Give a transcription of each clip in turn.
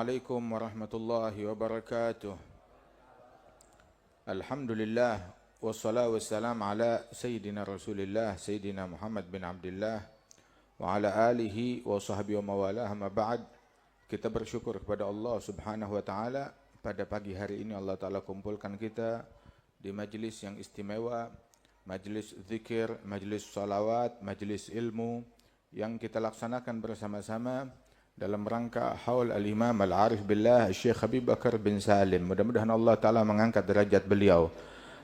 Assalamualaikum warahmatullahi wabarakatuh. Alhamdulillah wassalatu wassalamu ala sayyidina Rasulillah sayyidina Muhammad bin Abdullah wa ala alihi wa sahbihi wa mawalah. Amma ba'd. Kita bersyukur kepada Allah Subhanahu wa taala pada pagi hari ini Allah taala kumpulkan kita di majlis yang istimewa, majlis zikir, majlis salawat, majlis ilmu yang kita laksanakan bersama-sama dalam rangka haul al-Imam al-Arif Billah Syekh Habib Bakar bin Salim. Mudah-mudahan Allah Ta'ala mengangkat derajat beliau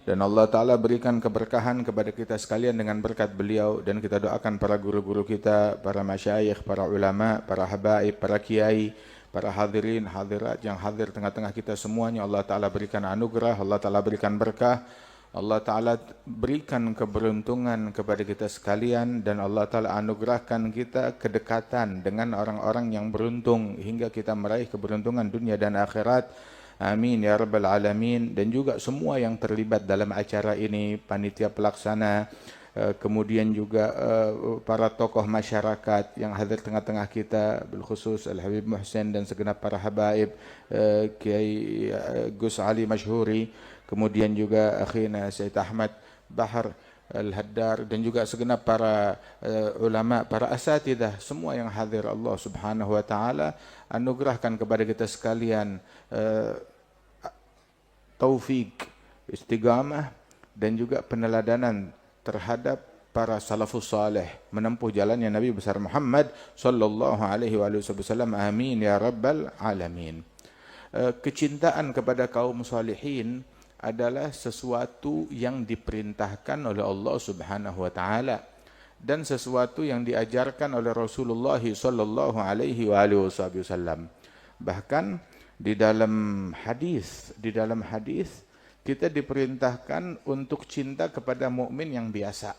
dan Allah Ta'ala berikan keberkahan kepada kita sekalian dengan berkat beliau, dan kita doakan para guru-guru kita, para masyayikh, para ulama, para habaib, para kiai, para hadirin, hadirat yang hadir tengah-tengah kita semuanya. Allah Ta'ala berikan anugerah, Allah Ta'ala berikan berkah, Allah Ta'ala berikan keberuntungan kepada kita sekalian, dan Allah Ta'ala anugerahkan kita kedekatan dengan orang-orang yang beruntung hingga kita meraih keberuntungan dunia dan akhirat. Amin ya rabbal alamin. Dan juga semua yang terlibat dalam acara ini, panitia pelaksana, kemudian juga para tokoh masyarakat yang hadir tengah-tengah kita, bilkhusus Al-Habib Muhsin dan segenap para habaib, Kiai Gus Ali Masyhuri, kemudian juga akhina Syed Ahmad Bahar Al-Haddar, dan juga segenap para ulama, para asatidah, semua yang hadir. Allah Subhanahu wa taala anugerahkan kepada kita sekalian taufik, istiqamah, dan juga peneladanan terhadap para salafus saleh menempuh jalannya Nabi besar Muhammad sallallahu alaihi wasallam. Amin ya rabbal alamin. Kecintaan kepada kaum salihin adalah sesuatu yang diperintahkan oleh Allah Subhanahu wa taala dan sesuatu yang diajarkan oleh Rasulullah sallallahu alaihi wasallam. Bahkan di dalam hadis kita diperintahkan untuk cinta kepada mukmin yang biasa,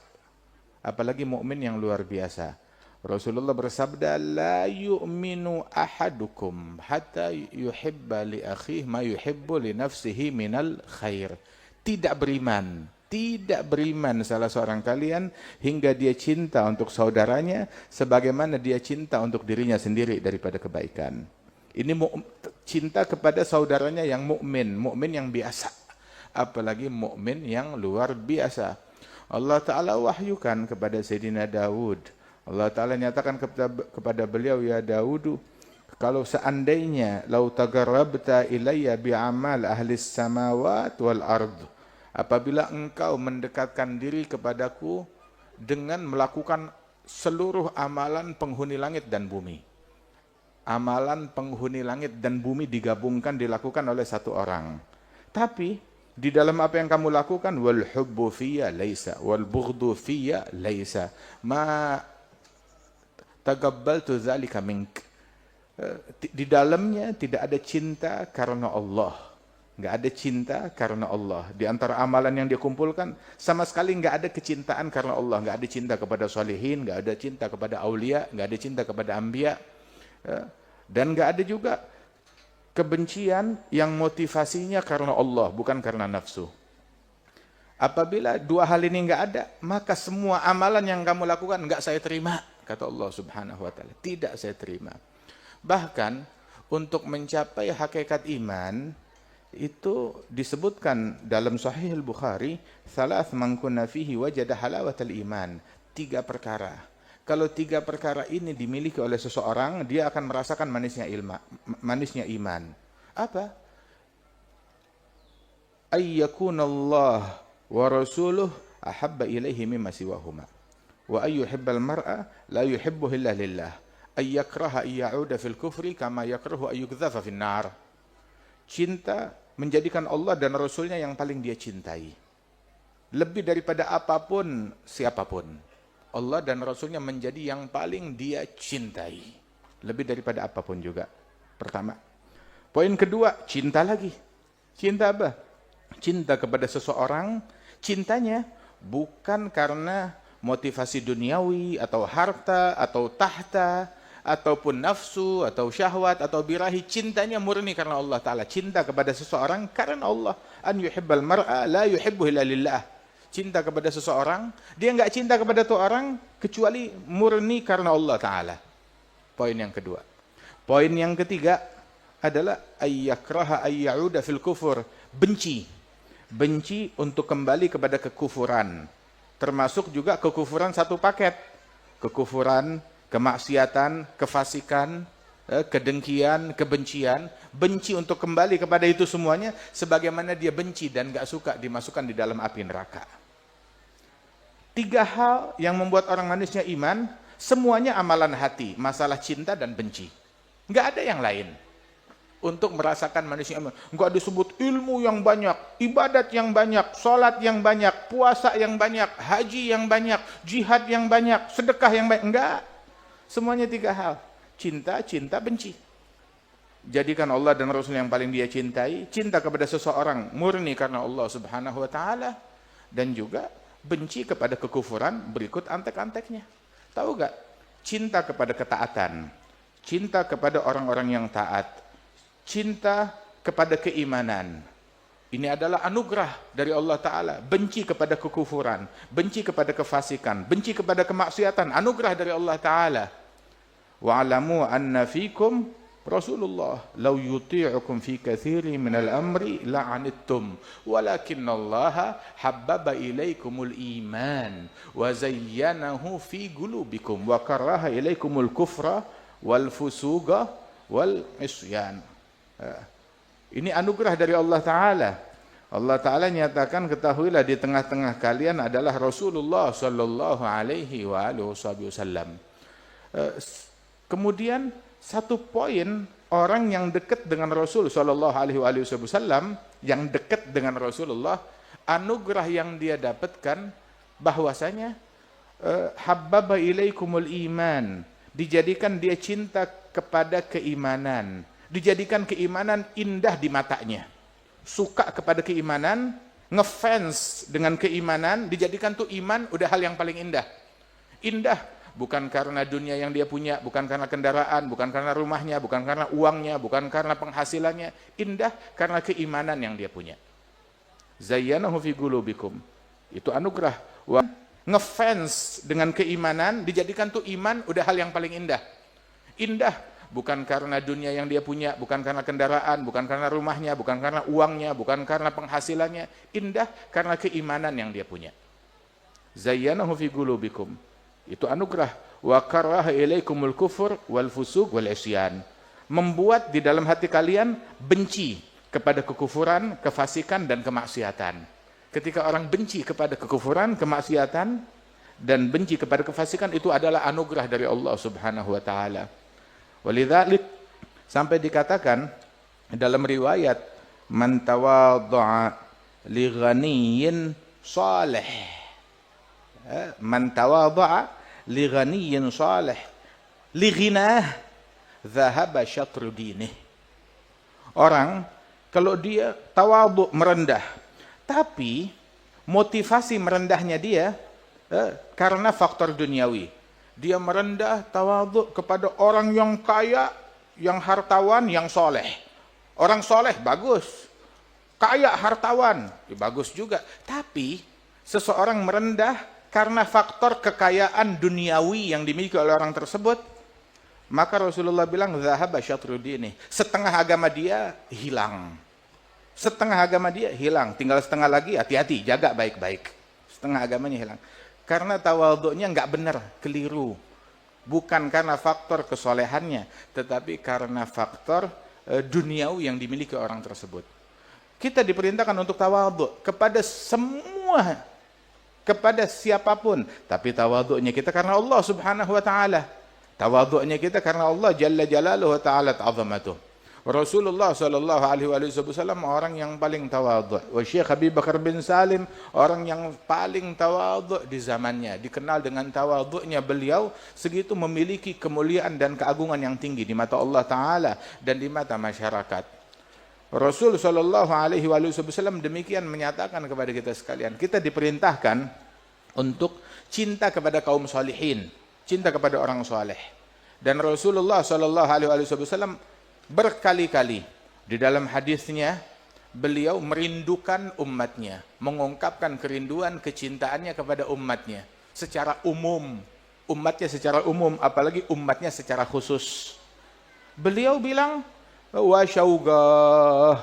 apalagi mukmin yang luar biasa. Rasulullah bersabda, la yu'minu ahadukum hatta yuhibba li akhihi ma yuhibbu li nafsihi minal khair. Tidak beriman salah seorang kalian hingga dia cinta untuk saudaranya sebagaimana dia cinta untuk dirinya sendiri daripada kebaikan. Ini cinta kepada saudaranya yang mukmin yang biasa, apalagi mukmin yang luar biasa. Allah Ta'ala wahyukan kepada Sayyidina Daud. Allah Ta'ala nyatakan kepada beliau, ya Daud, kalau seandainya lau tagarrabta ilayya bi'amal ahlis samawat wal ard, apabila engkau mendekatkan diri kepadaku dengan melakukan seluruh amalan penghuni langit dan bumi. Amalan penghuni langit dan bumi digabungkan, dilakukan oleh satu orang. Tapi di dalam apa yang kamu lakukan, wal hubbu fiyya laisa wal bughdu fiyya laisa ma taqabbaltu dzalika mink. Di dalamnya tidak ada cinta karena Allah. Enggak ada cinta karena Allah. Di antara amalan yang dia kumpulkan sama sekali enggak ada kecintaan karena Allah, enggak ada cinta kepada salihin, enggak ada cinta kepada aulia, enggak ada cinta kepada anbiya. Dan enggak ada juga kebencian yang motivasinya karena Allah, bukan karena nafsu. Apabila dua hal ini enggak ada, maka semua amalan yang kamu lakukan enggak saya terima, kata Allah Subhanahu wa taala. Tidak saya terima. Bahkan untuk mencapai hakikat iman itu disebutkan dalam Sahih Al-Bukhari, thalath man kunna fihi wajada halawatal iman. 3 perkara. Kalau 3 perkara ini dimiliki oleh seseorang, dia akan merasakan manisnya iman. Apa? Ayyakunallah wa rasuluh ahabba ilaihi mimma siwahuma. Wa ayyuhibbal mar'a la yuhibbuhu illa lillah. Ayyakraha ayyauda fil kufri kama yakrahu ayyukdhafa fin nar. Cinta menjadikan Allah dan Rasulnya yang paling dia cintai. Lebih daripada apapun, siapapun. Allah dan Rasulnya menjadi yang paling dia cintai. Lebih daripada apapun juga. Pertama. Poin kedua, cinta lagi. Cinta apa? Cinta kepada seseorang, cintanya bukan karena motivasi duniawi atau harta atau tahta ataupun nafsu atau syahwat atau birahi. Cintanya murni karena Allah Ta'ala. Cinta kepada seseorang karena Allah. An yuhibbal mar'a la yuhibbuhu illa lillah. Cinta kepada seseorang, dia enggak cinta kepada tuh orang kecuali murni karena Allah Ta'ala. Poin yang kedua. Poin yang ketiga, adalah ayyakraha ayyauda fil kufur, benci untuk kembali kepada kekufuran, termasuk juga kekufuran satu paket, kekufuran, kemaksiatan, kefasikan, kedengkian, kebencian, benci untuk kembali kepada itu semuanya, sebagaimana dia benci dan gak suka dimasukkan di dalam api neraka. 3 hal yang membuat orang manusia iman, semuanya amalan hati, masalah cinta dan benci. Gak ada yang lain. Untuk merasakan manusia iman, gak disebut ilmu yang banyak, ibadat yang banyak, sholat yang banyak, puasa yang banyak, haji yang banyak, jihad yang banyak, sedekah yang banyak. Enggak. Semuanya 3 hal. Cinta, benci. Jadikan Allah dan Rasul yang paling dia cintai, cinta kepada seseorang murni karena Allah Subhanahu wa taala, dan juga benci kepada kekufuran berikut antek-anteknya. Tahu gak? Cinta kepada ketaatan, cinta kepada orang-orang yang taat, cinta kepada keimanan. Ini adalah anugerah dari Allah Ta'ala. Benci kepada kekufuran, benci kepada kefasikan, benci kepada kemaksiatan, anugerah dari Allah Ta'ala. Wa'alamu anna fikum Rasulullah law yuti'ukum fi katsirin minal amri la'anittum walakinallaha habbaba ilaikumul iman wa zayyanahu fi qulubikum wa karaha ilaikumul kufra wal fusuqa wal isyan. Ini anugerah dari Allah Ta'ala. Allah Ta'ala nyatakan, ketahuilah di tengah-tengah kalian adalah Rasulullah sallallahu alaihi wasallam. Kemudian satu poin, orang yang dekat dengan Rasul sallallahu alaihi wasallam, yang dekat dengan Rasulullah, anugerah yang dia dapatkan bahwasanya habbaba ilaikumul iman, dijadikan dia cinta kepada keimanan, dijadikan keimanan indah di matanya, suka kepada keimanan, ngefans dengan keimanan, dijadikan tuh iman udah hal yang paling indah. Indah bukan karena dunia yang dia punya, bukan karena kendaraan, bukan karena rumahnya, bukan karena uangnya, bukan karena penghasilannya. Indah karena keimanan yang dia punya. Zayyanahu fi qulubikum. Itu anugerah. Ngefans dengan keimanan, dijadikan tuh iman udah hal yang paling indah. Indah bukan karena dunia yang dia punya, bukan karena kendaraan, bukan karena rumahnya, bukan karena uangnya, bukan karena penghasilannya. Indah karena keimanan yang dia punya. Zayyanahu fi qulubikum. Itu anugerah. Wa karaha ilaikumul kufur wal fusuq wal isyan. Membuat di dalam hati kalian benci kepada kekufuran, kefasikan dan kemaksiatan. Ketika orang benci kepada kekufuran, kemaksiatan dan benci kepada kefasikan, itu adalah anugerah dari Allah Subhanahu wa taala. Walidzalik sampai dikatakan dalam riwayat, man tawadda'a li ghaniyyin salih. Man tawadda'a li ghaniyyin salih li ghinah dhahaba syatru dinih. Orang kalau dia tawadhu, merendah, tapi motivasi merendahnya dia karena faktor duniawi. Dia merendah, tawadhu kepada orang yang kaya, yang hartawan, yang soleh. Orang soleh bagus, kaya, hartawan ya bagus juga. Tapi seseorang merendah karena faktor kekayaan duniawi yang dimiliki oleh orang tersebut, maka Rasulullah bilang zahaba syatru dini, setengah agama dia hilang. Setengah agama dia hilang, tinggal setengah lagi, hati-hati, jaga baik-baik. Setengah agamanya hilang. Karena tawadhu'nya enggak benar, keliru. Bukan karena faktor kesolehannya, tetapi karena faktor duniawi yang dimiliki orang tersebut. Kita diperintahkan untuk tawadhu kepada semua, kepada siapapun, tapi tawadhu'nya kita karena Allah Subhanahu wa taala. Tawadhu'nya kita karena Allah Jalla Jalaluhu wa ta'ala ta'zamatuh. Rasulullah sallallahu alaihi wasallam orang yang paling tawadhu'. Wa Syekh Habib Bakar bin Salim orang yang paling tawadhu' di zamannya. Dikenal dengan tawadhu'nya beliau, segitu memiliki kemuliaan dan keagungan yang tinggi di mata Allah taala dan di mata masyarakat. Rasul sallallahu alaihi wasallam demikian menyatakan kepada kita sekalian, kita diperintahkan untuk cinta kepada kaum salihin, cinta kepada orang saleh. Dan Rasulullah sallallahu alaihi wasallam berkali-kali di dalam hadisnya beliau merindukan umatnya, mengungkapkan kerinduan kecintaannya kepada umatnya secara umum, umatnya secara umum, apalagi umatnya secara khusus. Beliau bilang, Wa syauqah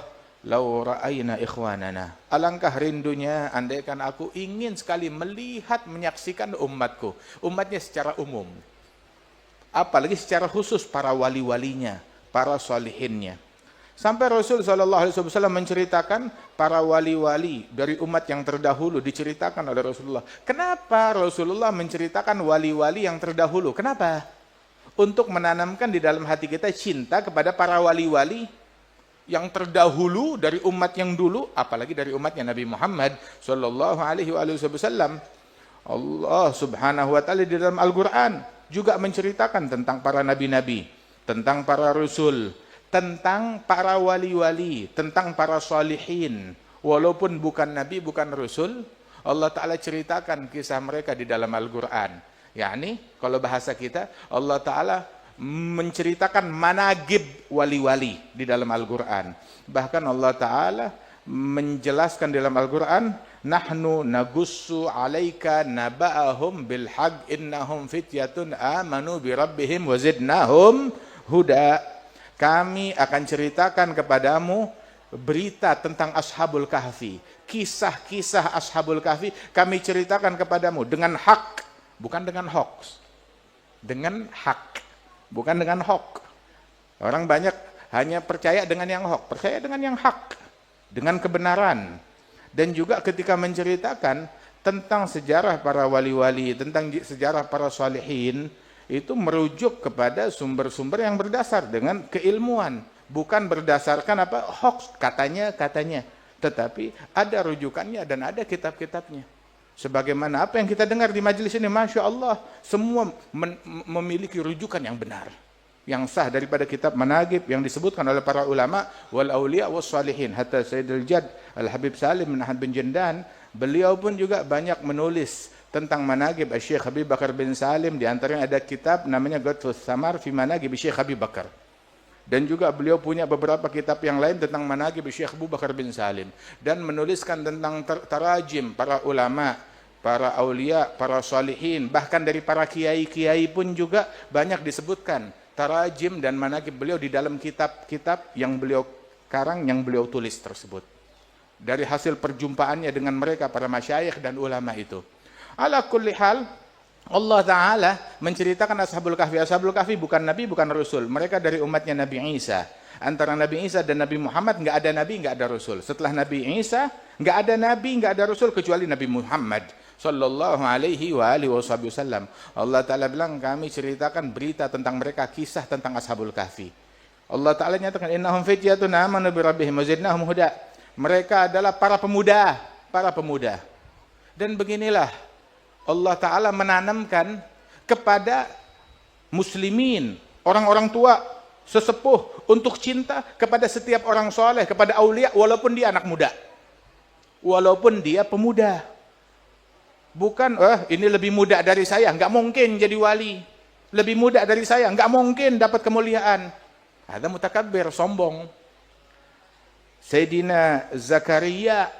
law ra'ayna ikhwanana. Alangkah rindunya andaikan aku ingin sekali melihat, menyaksikan umatku, umatnya secara umum. Apalagi secara khusus para wali-walinya, para salihinnya. Sampai Rasul SAW menceritakan para wali-wali dari umat yang terdahulu diceritakan oleh Rasulullah. Kenapa Rasulullah menceritakan wali-wali yang terdahulu? Kenapa? Untuk menanamkan di dalam hati kita cinta kepada para wali-wali yang terdahulu dari umat yang dulu, apalagi dari umatnya Nabi Muhammad SAW. Allah Subhanahu wa taala di dalam Al-Qur'an juga menceritakan tentang para nabi-nabi, tentang para rasul, tentang para wali-wali, tentang para salihin. Walaupun bukan nabi, bukan rasul, Allah Ta'ala ceritakan kisah mereka di dalam Al-Qur'an. Yani, kalau bahasa kita, Allah Ta'ala menceritakan managib wali-wali di dalam Al-Qur'an. Bahkan Allah Ta'ala menjelaskan di dalam Al-Qur'an, nahnu nagussu alaika naba'ahum bilhaq innahum fityatun amanu birabbihim wazidnahum huda. Kami akan ceritakan kepadamu berita tentang Ashabul Kahfi. Kisah-kisah Ashabul Kahfi kami ceritakan kepadamu dengan hak, bukan dengan hoax. Dengan hak, bukan dengan hoax. Orang banyak hanya percaya dengan yang hoax, percaya dengan yang hak, dengan kebenaran. Dan juga ketika menceritakan tentang sejarah para wali-wali, tentang sejarah para salihin, itu merujuk kepada sumber-sumber yang berdasar dengan keilmuan, bukan berdasarkan apa hoax katanya, tetapi ada rujukannya dan ada kitab-kitabnya. Sebagaimana apa yang kita dengar di majelis ini, Masya Allah, semua memiliki rujukan yang benar, yang sah daripada kitab managib yang disebutkan oleh para ulama wal auliya was salihin. Hatta Sayyidul Jad Al-Habib Salim bin Ahmad bin Jandan, beliau pun juga banyak menulis tentang managib Syekh Habib Bakar bin Salim. Di antaranya ada kitab namanya Ghadfus Samar fi Managib Syekh Habib Bakar. Dan juga beliau punya beberapa kitab yang lain tentang managib Syekh Abu Bakar bin Salim, dan menuliskan tentang tarajim para ulama, para aulia, para salihin, bahkan dari para kiai-kiai pun juga banyak disebutkan tarajim dan managib beliau di dalam kitab-kitab yang beliau karang, yang beliau tulis tersebut. Dari hasil perjumpaannya dengan mereka para masyayikh dan ulama itu. Ala kulli hal, Allah Ta'ala menceritakan Ashabul Kahfi. Ashabul Kahfi bukan Nabi, bukan Rasul. Mereka dari umatnya Nabi Isa. Antara Nabi Isa dan Nabi Muhammad nggak ada Nabi, nggak ada Rasul. Setelah Nabi Isa, nggak ada Nabi, nggak ada Rasul kecuali Nabi Muhammad Sallallahu alaihi wa alihi wasallam. Allah Ta'ala bilang, kami ceritakan berita tentang mereka, kisah tentang Ashabul Kahfi. Allah Ta'ala nyatakan, innahum fityatun amanu birabbihim wazidnahum huda. Mereka adalah para pemuda, para pemuda. Dan beginilah Allah Ta'ala menanamkan kepada muslimin, orang-orang tua, sesepuh, untuk cinta kepada setiap orang soleh, kepada aulia, walaupun dia anak muda, walaupun dia pemuda. Bukan, ini lebih muda dari saya, nggak mungkin jadi wali. Lebih muda dari saya, nggak mungkin dapat kemuliaan. Ada mutakabbir, sombong. Sayyidina Zakaria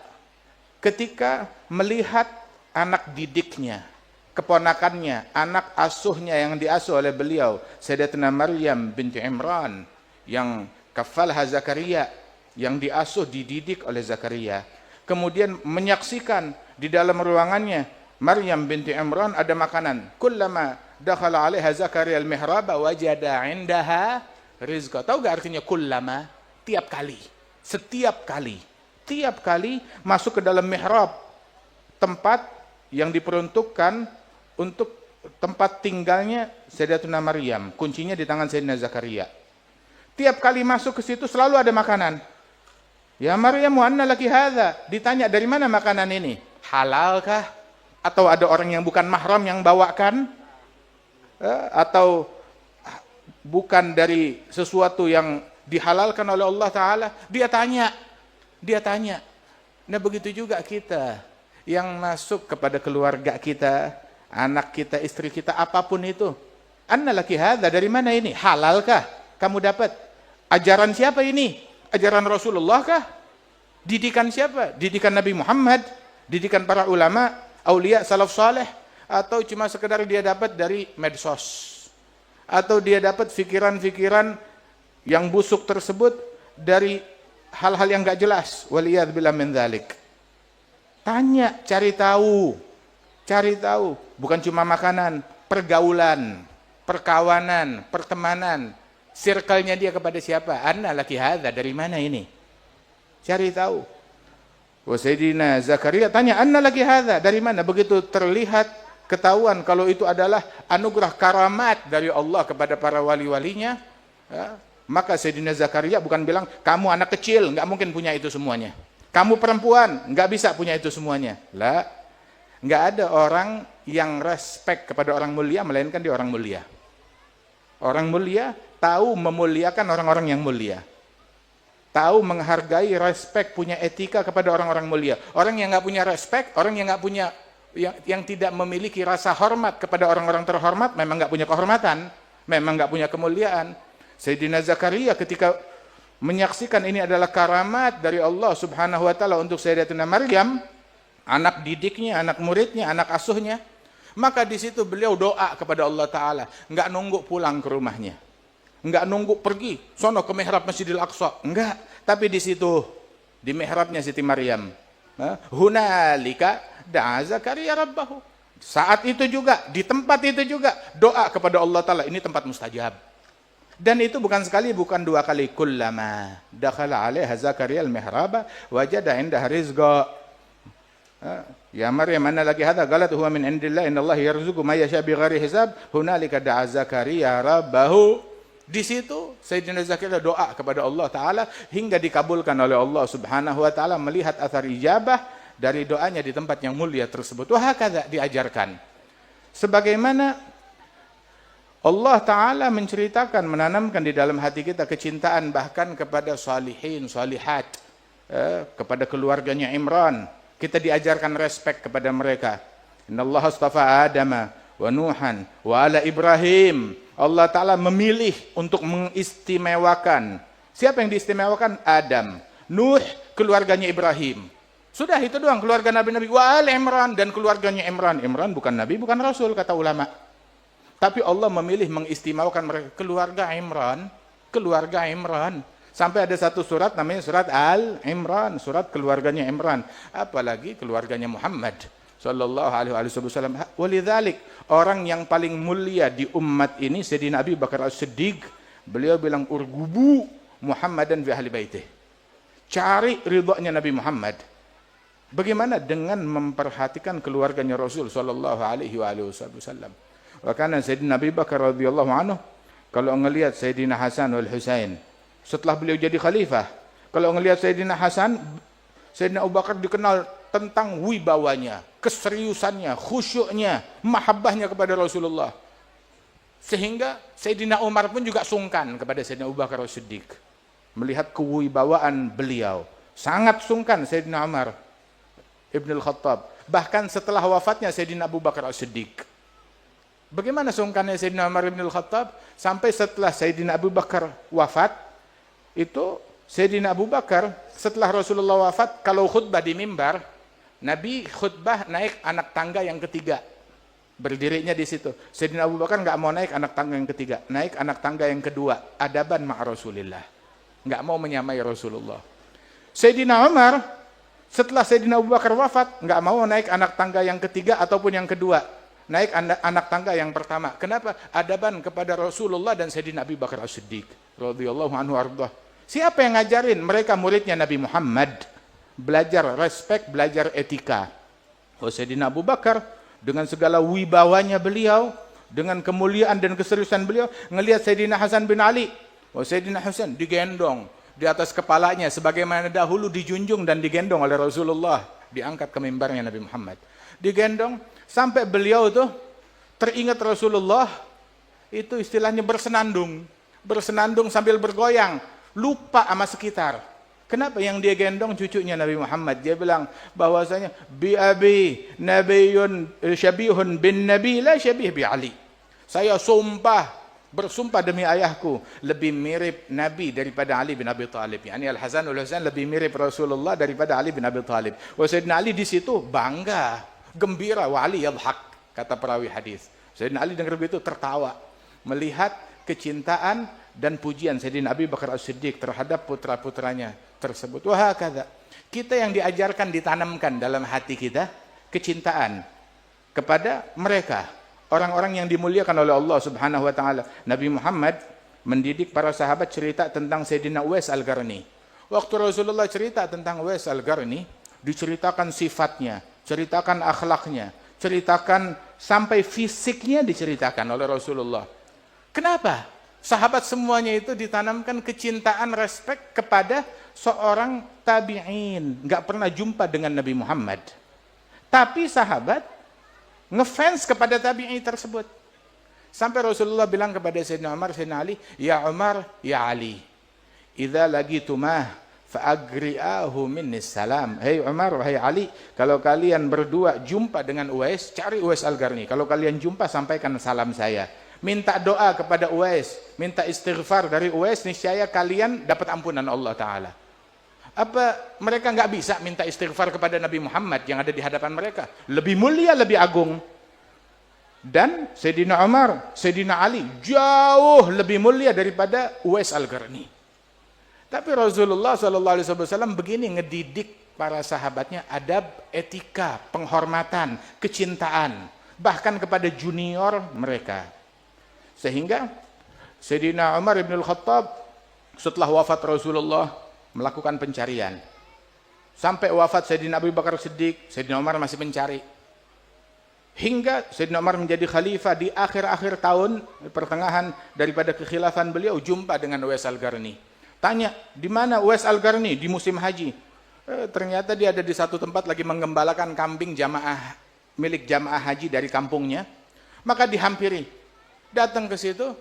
ketika melihat anak didiknya, keponakannya, anak asuhnya yang diasuh oleh beliau, Sayyidatina Maryam binti Imran, yang kafalha Zakaria, yang diasuh, dididik oleh Zakaria. Kemudian menyaksikan di dalam ruangannya Maryam binti Imran ada makanan. Kullama dakhala 'alaiha Zakaria al-mihrab wajada 'indaha rizqa. Tahu gak artinya kullama? Tiap kali, setiap kali, tiap kali masuk ke dalam mihrab, tempat yang diperuntukkan untuk tempat tinggalnya Sayyidatuna Maryam, kuncinya di tangan Sayyidina Zakaria. Tiap kali masuk ke situ selalu ada makanan. Ya Maryam, wa anna laki hadza? Ditanya, dari mana makanan ini? Halalkah? Atau ada orang yang bukan mahram yang bawakan? Atau bukan dari sesuatu yang dihalalkan oleh Allah Ta'ala? Dia tanya. Nah begitu juga kita yang masuk kepada keluarga kita, anak kita, istri kita, apapun itu. Anna laki hadza, dari mana ini? Halalkah kamu dapat? Ajaran siapa ini? Ajaran Rasulullah kah? Didikan siapa? Didikan Nabi Muhammad? Didikan para ulama, aulia, salaf saleh? Atau cuma sekedar dia dapat dari medsos? Atau dia dapat fikiran-fikiran yang busuk tersebut dari hal-hal yang enggak jelas. Waliyadzubillah min dzalik. Tanya, cari tahu. Cari tahu, bukan cuma makanan, pergaulan, perkawanan, pertemanan, circle-nya dia kepada siapa? Anna laki hadza, dari mana ini? Cari tahu. Wa Sayyidina Zakaria tanya, anna laki hadza, dari mana? Begitu terlihat, ketahuan kalau itu adalah anugerah karamat dari Allah kepada para wali-walinya, ya, maka Sayyidina Zakaria bukan bilang, kamu anak kecil, nggak mungkin punya itu semuanya. Kamu perempuan, nggak bisa punya itu semuanya. Lah. Nggak ada orang yang respect kepada orang mulia, melainkan dia orang mulia. Orang mulia tahu memuliakan orang-orang yang mulia. Tahu menghargai, respect, punya etika kepada orang-orang mulia. Orang yang nggak punya respect, orang yang nggak punya, yang tidak memiliki rasa hormat kepada orang-orang terhormat, memang nggak punya kehormatan, memang nggak punya kemuliaan. Sayyidina Zakaria ketika menyaksikan ini adalah karamat dari Allah Subhanahu wa taala untuk Sayyidatina Maryam, anak didiknya, anak muridnya, anak asuhnya, maka di situ beliau doa kepada Allah Ta'ala, nggak nunggu pulang ke rumahnya, nggak nunggu pergi sono ke mihrab Masjidil Aqsa, enggak, tapi di situ di mihrabnya Siti Maryam, hunalika da'a Zakaria rabbahu, saat itu juga, di tempat itu juga doa kepada Allah Ta'ala. Ini tempat mustajab, dan itu bukan sekali, bukan dua kali. Kullama dakhala alaiha Zakaria al-mihraba wajada indaha rizqa. Ya Maryam, anna laki hadza? Qalat huwa min indillah, innallaha yarzuqu may yasha bighairi hisab. Hunalika da'a Zakaria rabbahu. Di situ Sayyidina Zakaria doa kepada Allah Ta'ala hingga dikabulkan oleh Allah Subhanahu wa taala, melihat athar ijabah dari doanya di tempat yang mulia tersebut. Wah, hakadha diajarkan. Sebagaimana Allah Ta'ala menceritakan, menanamkan di dalam hati kita kecintaan bahkan kepada salihin, salihat, kepada keluarganya Imran. Kita diajarkan respek kepada mereka. Innallaha astafa Adama wa Nuhan wa ala Ibrahim. Allah Ta'ala memilih untuk mengistimewakan. Siapa yang diistimewakan? Adam. Nuh, keluarganya Ibrahim. Sudah, itu doang keluarga Nabi-Nabi. Wa ala Imran, dan keluarganya Imran. Imran bukan Nabi, bukan Rasul, kata ulama. Tapi Allah memilih mengistimewakan mereka. Keluarga Imran. Keluarga Imran. Sampai ada satu surat namanya surat Al-Imran, surat keluarganya Imran. Apalagi keluarganya Muhammad sallallahu alaihi wasallam. Walidzalik, orang yang paling mulia di umat ini Sayyidina Abi Bakar As-Siddiq, beliau bilang urgubu Muhammadan fi ahli baitih. Cari ridhonya Nabi Muhammad. Bagaimana? Dengan memperhatikan keluarganya Rasul sallallahu alaihi wasallam. Wa kana Sayyidina Abi Bakar radhiyallahu anhu kalau ngelihat Sayyidina Hasan wal Husain setelah beliau jadi khalifah, kalau ngelihat Sayyidina Hasan, Sayyidina Abu Bakar dikenal tentang wibawanya, keseriusannya, khusyuknya, mahabbahnya kepada Rasulullah. Sehingga Sayyidina Umar pun juga sungkan kepada Sayyidina Abu Bakar As-Siddiq. Melihat kewibawaan beliau, sangat sungkan Sayyidina Umar Ibn Al-Khattab. Bahkan setelah wafatnya Sayyidina Abu Bakar As-Siddiq. Bagaimana sungkannya Sayyidina Umar Ibn Al-Khattab? Sampai setelah Sayyidina Abu Bakar wafat, itu Sayyidina Abu Bakar setelah Rasulullah wafat, kalau khutbah di mimbar, Nabi khutbah naik anak tangga yang ketiga, berdirinya di situ. Sayyidina Abu Bakar nggak mau naik anak tangga yang ketiga, naik anak tangga yang kedua, adaban ma'a Rasulillah, nggak mau menyamai Rasulullah. Sayyidina Umar setelah Sayyidina Abu Bakar wafat, nggak mau naik anak tangga yang ketiga ataupun yang kedua, naik anak tangga yang pertama. Kenapa? Adaban kepada Rasulullah dan Sayyidina Abu Bakar As-Siddiq radhiyallahu anhu ardah. Siapa yang ngajarin? Mereka muridnya Nabi Muhammad. Belajar respek, belajar etika. Sayyidina Abu Bakar dengan segala wibawanya beliau, dengan kemuliaan dan keseriusan beliau, ngelihat Sayyidina Hasan bin Ali. Sayyidina Hasan digendong di atas kepalanya sebagaimana dahulu dijunjung dan digendong oleh Rasulullah, diangkat ke mimbarnya Nabi Muhammad. Digendong sampai beliau tuh teringat Rasulullah, itu istilahnya bersenandung. Bersenandung sambil bergoyang, lupa sama sekitar. Kenapa? Yang dia gendong cucunya Nabi Muhammad. Dia bilang bahwasanya bi abi nabiyun syabihun bin nabi la syabih bi Ali. Saya bersumpah demi ayahku, lebih mirip Nabi daripada Ali bin Abi Thalib. Yani Al-Hasan wal Husain lebih mirip Rasulullah daripada Ali bin Abi Thalib. Sayyidina Ali di situ bangga, gembira, wa Ali yadhak, kata perawi hadis. Sayyidina Ali dengar begitu tertawa, melihat kecintaan dan pujian Sayyidina Abu Bakar As-Siddiq terhadap putra-putranya tersebut. Wahakadha. Kita yang diajarkan, ditanamkan dalam hati kita kecintaan kepada mereka, orang-orang yang dimuliakan oleh Allah Subhanahu wa taala. Nabi Muhammad mendidik para sahabat cerita tentang Sayyidina Uwais Al-Qarni. Waktu Rasulullah cerita tentang Uwais Al-Qarni, diceritakan sifatnya, ceritakan akhlaknya, ceritakan sampai fisiknya diceritakan oleh Rasulullah. Kenapa? Sahabat semuanya itu ditanamkan kecintaan, respek kepada seorang tabi'in. Nggak pernah jumpa dengan Nabi Muhammad. Tapi sahabat ngefans kepada tabi'in tersebut. Sampai Rasulullah bilang kepada Sayyidina Umar, Sayyidina Ali, Ya Umar, Ya Ali, idza lagitumah fa'agri'ahu minnis salam. Hei Umar, wahai Ali, kalau kalian berdua jumpa dengan Uwais, cari Uwais Al-Qarni. Kalau kalian jumpa, sampaikan salam saya. Minta doa kepada Uwais, minta istighfar dari Uwais, niscaya kalian dapat ampunan Allah Ta'ala. Apa mereka nggak bisa minta istighfar kepada Nabi Muhammad yang ada di hadapan mereka? Lebih mulia, lebih agung. Dan Sayyidina Umar, Sayyidina Ali jauh lebih mulia daripada Uwais Al-Qarni. Tapi Rasulullah SAW begini ngedidik para sahabatnya adab, etika, penghormatan, kecintaan, bahkan kepada junior mereka. Sehingga Sayyidina Umar ibn al-Khattab setelah wafat Rasulullah melakukan pencarian. Sampai wafat Sayyidina Abu Bakar Siddiq, Sayyidina Umar masih mencari. Hingga Sayyidina Umar menjadi khalifah di akhir-akhir tahun, pertengahan daripada kekhilafan beliau, jumpa dengan Uwais Al-Qarni. Tanya, di mana Uwais Al-Qarni di musim haji? Ternyata dia ada di satu tempat lagi menggembalakan kambing jamaah, milik jamaah haji dari kampungnya. Maka dihampiri. Datang ke situ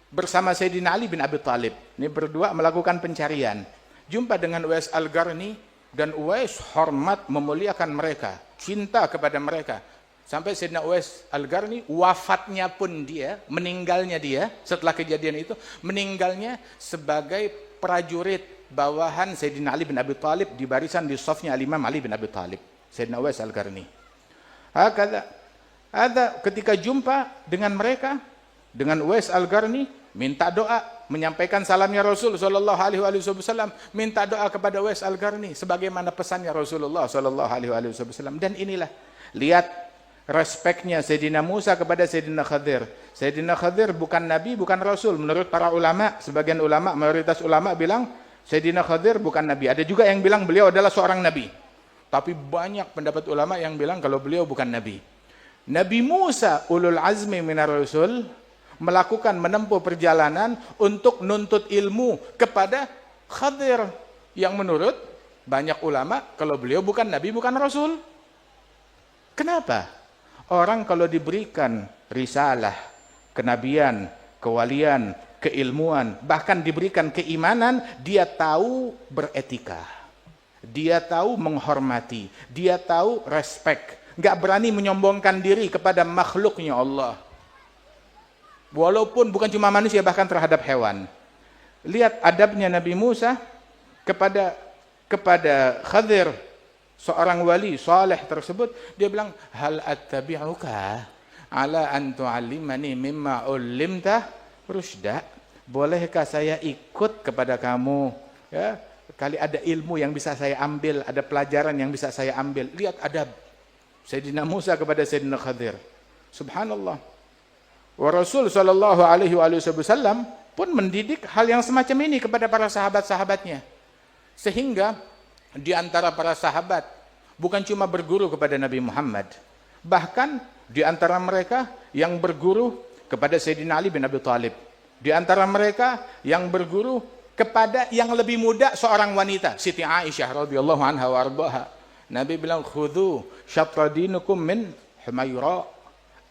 bersama Sayyidina Ali bin Abi Thalib. Ini berdua melakukan pencarian. Jumpa dengan Uwais Al-Qarni, dan Uwais hormat memuliakan mereka, cinta kepada mereka. Sampai Sayyidina Uwais Al-Qarni wafatnya pun dia, meninggalnya dia setelah kejadian itu, meninggalnya sebagai prajurit bawahan Sayyidina Ali bin Abi Thalib di barisan di safnya Al-Imam Ali bin Abi Thalib. Sayyidina Uwais Al-Qarni. Ada ketika jumpa dengan mereka, dengan Uwais Al-Qarni, minta doa, menyampaikan salamnya Rasul sallallahu alaihi wasallam, minta doa kepada Uwais Al-Qarni sebagaimana pesannya Rasulullah sallallahu alaihi wasallam. Dan inilah, lihat respeknya Sayyidina Musa kepada Sayyidina Khadir. Sayyidina Khadir bukan nabi, bukan rasul. Menurut para ulama, sebagian ulama, mayoritas ulama bilang Sayyidina Khadir bukan nabi. Ada juga yang bilang beliau adalah seorang nabi. Tapi banyak pendapat ulama yang bilang kalau beliau bukan nabi. Nabi Musa ulul azmi minar rasul melakukan, menempuh perjalanan untuk nuntut ilmu kepada Khadir, yang menurut banyak ulama kalau beliau bukan nabi, bukan rasul. Kenapa? Orang kalau diberikan risalah, kenabian, kewalian, keilmuan, bahkan diberikan keimanan, dia tahu beretika, dia tahu menghormati, dia tahu respek, nggak berani menyombongkan diri kepada makhluknya Allah. Walaupun bukan cuma manusia, bahkan terhadap hewan. Lihat adabnya Nabi Musa kepada Khadir, seorang wali saleh tersebut. Dia bilang, hal attabi'uka ala an tu'allimani mimma ullimta rusyda. Bolehkah saya ikut kepada kamu? Ya, kali ada ilmu yang bisa saya ambil, ada pelajaran yang bisa saya ambil. Lihat adab Sayyidina Musa kepada Sayyidina Khadir. Subhanallah. Wa Rasul sallallahu alaihi wasallam pun mendidik hal yang semacam ini kepada para sahabat-sahabatnya. Sehingga di antara para sahabat bukan cuma berguru kepada Nabi Muhammad, bahkan di antara mereka yang berguru kepada Sayyidina Ali bin Abi Thalib, di antara mereka yang berguru kepada yang lebih muda, seorang wanita, Siti Aisyah radhiyallahu anha wa ardhaha. Nabi bilang, khudhu syatra dinukum min Humaira,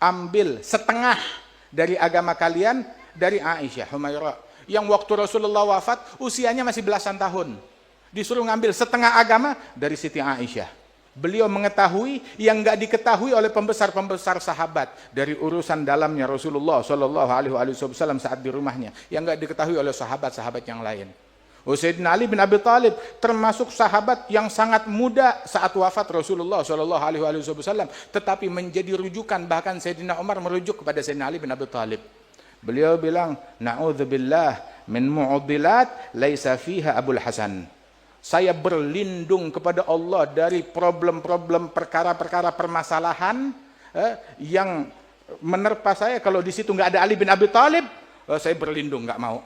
ambil setengah dari agama kalian dari Aisyah, Humaira, yang waktu Rasulullah wafat usianya masih belasan tahun. Disuruh ngambil setengah agama dari Siti Aisyah. Beliau mengetahui yang enggak diketahui oleh pembesar-pembesar sahabat dari urusan dalamnya Rasulullah sallallahu alaihi wasallam saat di rumahnya, yang enggak diketahui oleh sahabat-sahabat yang lain. Sayyidina Ali bin Abi Thalib termasuk sahabat yang sangat muda saat wafat Rasulullah sallallahu alaihi wasallam, tetapi menjadi rujukan, bahkan Sayyidina Umar merujuk kepada Sayyidina Ali bin Abi Thalib. Beliau bilang, na'udzubillah min mu'uddilat laisa fiha Abul Hasan. Saya berlindung kepada Allah dari problem-problem, perkara-perkara permasalahan yang menerpa saya. Kalau di situ nggak ada Ali bin Abi Thalib, saya berlindung, nggak mau.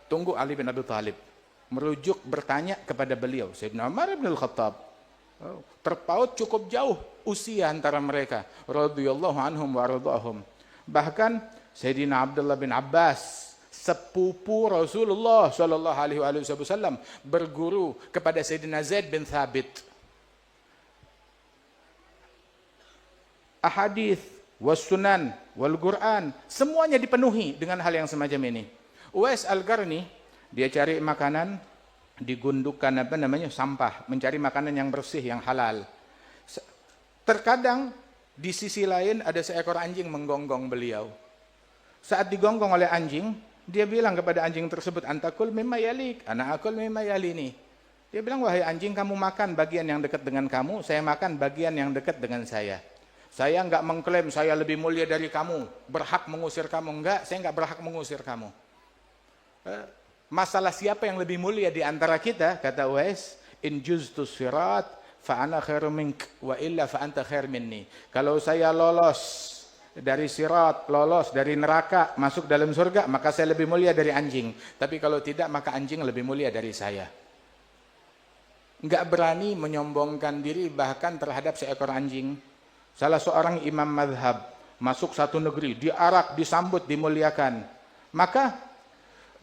Tunggu Ali bin Abi Thalib. Merujuk bertanya kepada beliau, Sayyidina Umar bin Al-Khattab. Terpaut cukup jauh usia antara mereka, radhiyallahu anhum wa radhahum. Bahkan Sayyidina Abdullah bin Abbas, sepupu Rasulullah sallallahu alaihi wasallam, berguru kepada Sayyidina Zaid bin Thabit. Ahadits was sunan wal Quran semuanya dipenuhi dengan hal yang semacam ini. Uwais Al-Qarni, dia cari makanan di gundukan sampah, mencari makanan yang bersih, yang halal. Terkadang di sisi lain ada seekor anjing menggonggong beliau. Saat digonggong oleh anjing, dia bilang kepada anjing tersebut, antakul mimma yalik, ana akul mimma yalini. Dia bilang, wahai anjing, kamu makan bagian yang dekat dengan kamu, saya makan bagian yang dekat dengan saya. Saya enggak mengklaim saya lebih mulia dari kamu, berhak mengusir kamu. Enggak, saya enggak berhak mengusir kamu. Masalah siapa yang lebih mulia di antara kita, kata Uwais, in juztu sirat fa ana khairu mink wa illa fa anta khair minni. Kalau saya lolos dari sirat, lolos dari neraka, masuk dalam surga, maka saya lebih mulia dari anjing. Tapi kalau tidak, maka anjing lebih mulia dari saya. Enggak berani menyombongkan diri bahkan terhadap seekor anjing. Salah seorang imam madhab masuk satu negeri, diarak, disambut, dimuliakan. Maka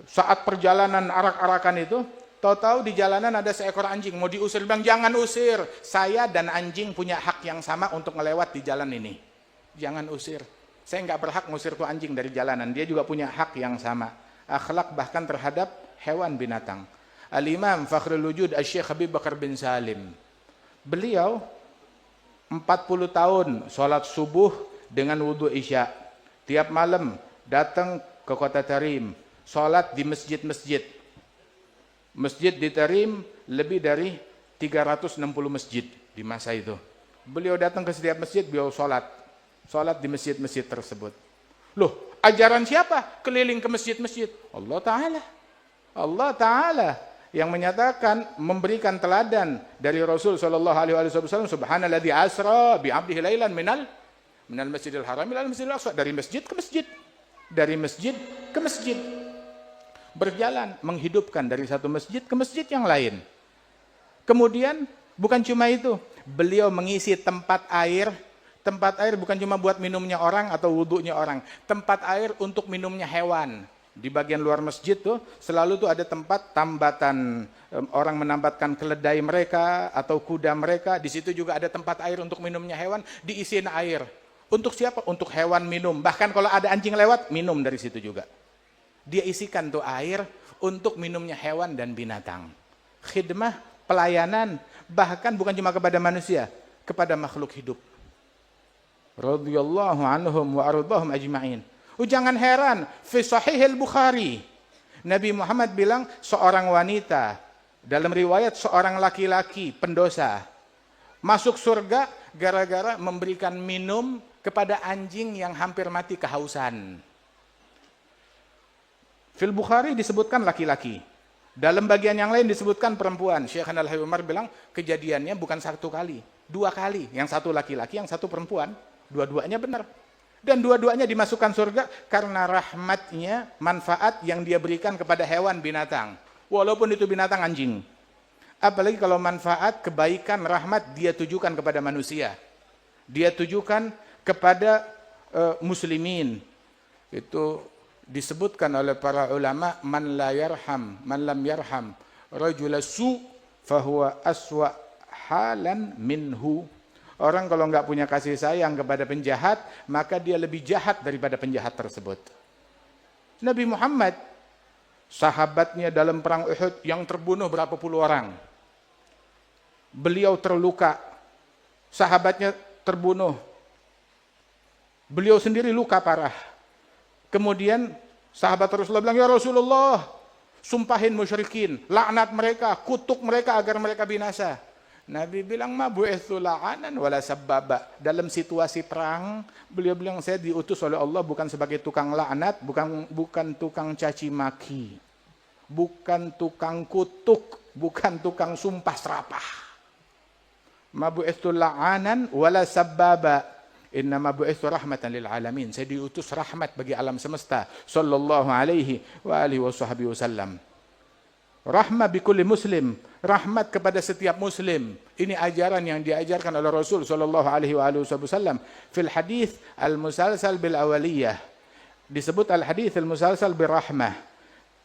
saat perjalanan arak-arakan itu, tahu-tahu di jalanan ada seekor anjing mau diusir, bilang jangan usir, saya dan anjing punya hak yang sama untuk melewat di jalan ini, jangan usir, saya nggak berhak ngusir tuh anjing dari jalanan, dia juga punya hak yang sama. Akhlak bahkan terhadap hewan binatang. Al-Imam Fakhrul Wujud Asy-Syaikh Habib Bakar bin Salim, beliau 40 tahun sholat subuh dengan wudhu isya, tiap malam datang ke kota Tarim, sholat di masjid-masjid. Masjid di Tarim lebih dari 360 masjid di masa itu. Beliau datang ke setiap masjid, beliau sholat di masjid-masjid tersebut. Loh, ajaran siapa keliling ke masjid-masjid? Allah Ta'ala. Allah Ta'ala yang menyatakan, memberikan teladan dari Rasul sallallahu alaihi wasallam, subhanalladzi asra bi 'abdihi lailan minal masjidil haram ilal masjidil aqsa, dari masjid ke masjid, dari masjid ke masjid. Berjalan, menghidupkan dari satu masjid ke masjid yang lain. Kemudian bukan cuma itu, beliau mengisi tempat air bukan cuma buat minumnya orang atau wudhunya orang, tempat air untuk minumnya hewan. Di bagian luar masjid tuh selalu tuh ada tempat tambatan, orang menambatkan keledai mereka atau kuda mereka. Di situ juga ada tempat air untuk minumnya hewan, diisiin air. Untuk siapa? Untuk hewan minum. Bahkan kalau ada anjing lewat, minum dari situ juga. Dia isikan tuh air untuk minumnya hewan dan binatang. Khidmah, pelayanan, bahkan bukan cuma kepada manusia, kepada makhluk hidup. Radhiyallahu anhum wa ardhahum ajma'in. Jangan heran, fi Sahih Al-Bukhari, Nabi Muhammad bilang seorang wanita, dalam riwayat seorang laki-laki pendosa, masuk surga gara-gara memberikan minum kepada anjing yang hampir mati kehausan. Fil Bukhari disebutkan laki-laki. Dalam bagian yang lain disebutkan perempuan. Syekh Al-Habib Umar bilang kejadiannya bukan satu kali, 2 kali. Yang satu laki-laki, yang satu perempuan. Dua-duanya benar. Dan dua-duanya dimasukkan surga karena rahmatnya, manfaat yang dia berikan kepada hewan binatang. Walaupun itu binatang anjing. Apalagi kalau manfaat, kebaikan, rahmat dia tujukan kepada manusia. Dia tujukan kepada muslimin. Itu disebutkan oleh para ulama, man lam yarham rajula su fahuwa aswa halan minhu. Orang kalau nggak punya kasih sayang kepada penjahat, maka dia lebih jahat daripada penjahat tersebut. Nabi Muhammad, sahabatnya dalam perang Uhud yang terbunuh berapa puluh orang. Beliau terluka, sahabatnya terbunuh. Beliau sendiri luka parah. Kemudian sahabat Rasulullah bilang, ya Rasulullah, sumpahin musyrikin, laknat mereka, kutuk mereka agar mereka binasa. Nabi bilang ma bu'itsu la'anan wala sabbaba. Dalam situasi perang, beliau bilang saya diutus oleh Allah bukan sebagai tukang laknat, bukan tukang caci maki, bukan tukang kutuk, bukan tukang sumpah serapah. Ma bu'itsu la'anan wala sabbaba. Innama bu'itsu rahmatan lil alamin. Saya diutus rahmat bagi alam semesta. Sallallahu alaihi wa alihi wasallam. Rahmah bikulli muslim, rahmat kepada setiap muslim. Ini ajaran yang diajarkan oleh Rasul sallallahu alaihi wasallam. Fil hadis al-musalsal bil awaliyah. Disebut al-hadis al-musalsal bil rahmah.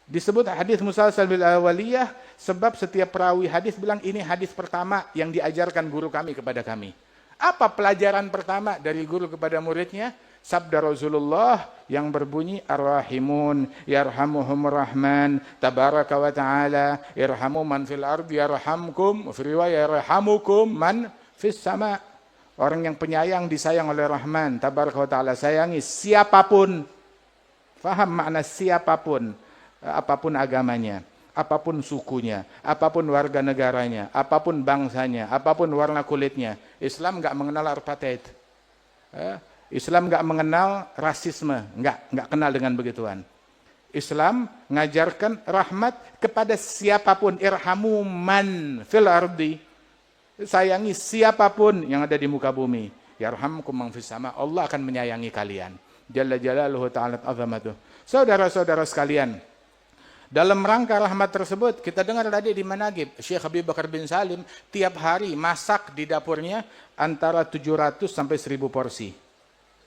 Disebut hadis musalsal bil awaliyah sebab setiap perawi hadis bilang ini hadis pertama yang diajarkan guru kami kepada kami. Apa pelajaran pertama dari guru kepada muridnya? Sabda Rasulullah yang berbunyi Ar-Rahimun yarhamuhumur Rahman tabaraka wa ta'ala irhamu man fil ardi yarhamkum fi riwayah yarhamukum man fis sama. Orang yang penyayang disayang oleh Rahman tabaraka wa ta'ala, sayangi siapapun. Faham makna siapapun, apapun agamanya, apapun sukunya, apapun warga negaranya, apapun bangsanya, apapun warna kulitnya. Islam enggak mengenal apartheid. Islam enggak mengenal rasisme, enggak kenal dengan begituan. Islam ngajarkan rahmat kepada siapapun, irhamu man fil ardi. Sayangi siapapun yang ada di muka bumi. Yarhamkum man fis sama. Allah akan menyayangi kalian. Jalla jalaluhu ta'ala azamatuh. Saudara-saudara sekalian, dalam rangka rahmat tersebut, kita dengar tadi di Manaqib, Syekh Habib Bakar bin Salim tiap hari masak di dapurnya antara 700 sampai 1000 porsi.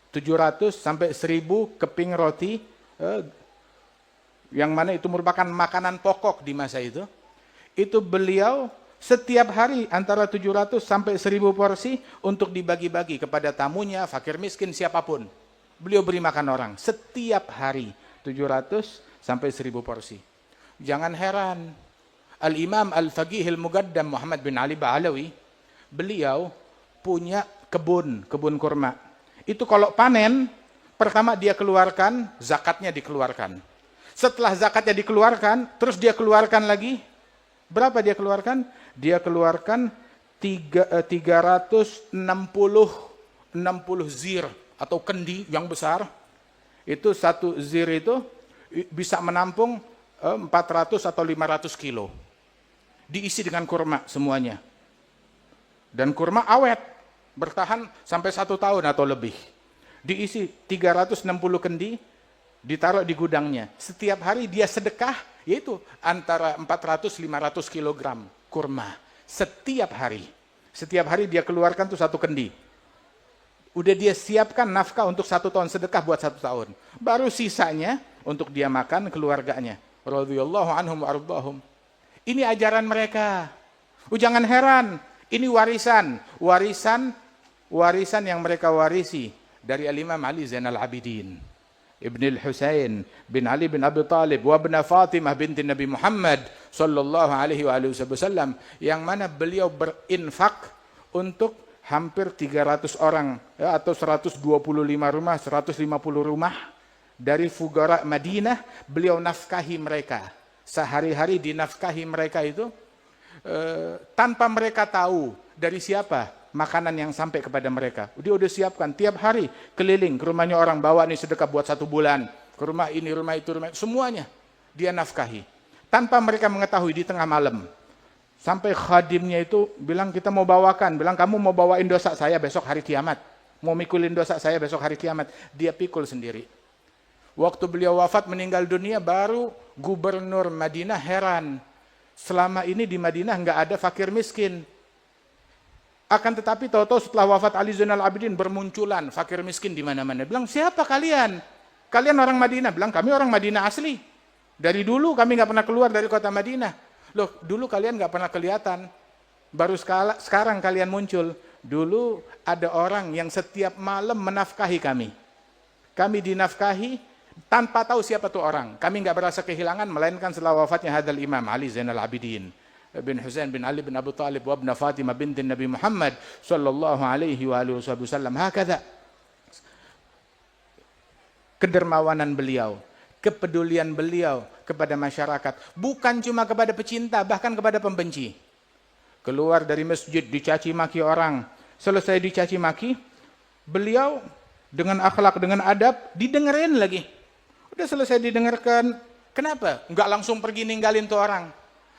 700 sampai 1000 keping roti, yang mana itu merupakan makanan pokok di masa itu. Itu beliau setiap hari antara 700 sampai 1000 porsi untuk dibagi-bagi kepada tamunya, fakir miskin, siapapun. Beliau beri makan orang setiap hari 700 sampai 1000 porsi. Jangan heran, Al-Imam Al-Faqih Al-Muqaddam Muhammad bin Ali Ba'alawi, beliau punya kebun kurma. Itu kalau panen, pertama dia keluarkan, zakatnya dikeluarkan. Setelah zakatnya dikeluarkan, terus dia keluarkan lagi. Berapa dia keluarkan? Dia keluarkan 360 zir atau kendi yang besar. Itu satu zir itu bisa menampung 400 atau 500 kilo. Diisi dengan kurma semuanya. Dan kurma awet. Bertahan sampai 1 tahun atau lebih. Diisi 360 kendi, ditaruh di gudangnya. Setiap hari dia sedekah, yaitu antara 400-500 kilogram kurma. Setiap hari. Setiap hari dia keluarkan tuh 1 kendi. Udah dia siapkan nafkah untuk 1 tahun sedekah buat 1 tahun. Baru sisanya untuk dia makan keluarganya. Radhiyallahu anhum wa ardhahum. Ini ajaran mereka. Jangan heran, ini warisan yang mereka warisi dari Al-Imam Ali Zainal Abidin, Ibn al-Husain bin Ali bin Abi Talib, wa ibn Fatimah binti Nabi Muhammad sallallahu alaihi wasallam, yang mana beliau berinfak untuk hampir 300 orang, ya, atau 125 rumah, 150 rumah dari fugara Madinah. Beliau nafkahi mereka. Sehari-hari dinafkahi mereka itu tanpa mereka tahu dari siapa makanan yang sampai kepada mereka. Dia udah siapkan tiap hari keliling ke rumahnya orang, bawa nih sedekah buat 1 bulan. Ke rumah ini, rumah itu, semuanya dia nafkahi. Tanpa mereka mengetahui di tengah malam. Sampai khadimnya itu bilang kita mau bawakan, bilang kamu mau bawain dosa saya besok hari kiamat. Mau mikulin dosa saya besok hari kiamat. Dia pikul sendiri. Waktu beliau wafat meninggal dunia, baru gubernur Madinah heran. Selama ini di Madinah nggak ada fakir miskin. Akan tetapi tahu-tahu setelah wafat Ali Zainal Abidin bermunculan fakir miskin di mana-mana. Bilang, siapa kalian? Kalian orang Madinah. Bilang, kami orang Madinah asli. Dari dulu kami nggak pernah keluar dari kota Madinah. Loh, dulu kalian nggak pernah kelihatan. Baru sekarang kalian muncul. Dulu ada orang yang setiap malam menafkahi kami. Kami dinafkahi tanpa tahu siapa tuh orang. Kami nggak berasa kehilangan, melainkan setelah wafatnya hadal Imam Ali Zainal Abidin bin Husain bin Ali bin Abi Talib wa ibn Fatimah binti Nabi Muhammad sallallahu alaihi wasallam. Hakadha kedermawanan beliau, kepedulian beliau kepada masyarakat, bukan cuma kepada pecinta, bahkan kepada pembenci. keluar dari masjid dicaci maki orang. Selesai dicaci maki, beliau dengan akhlak, dengan adab, didengerin lagi. Udah selesai didengarkan, kenapa? Enggak langsung pergi ninggalin tuh orang.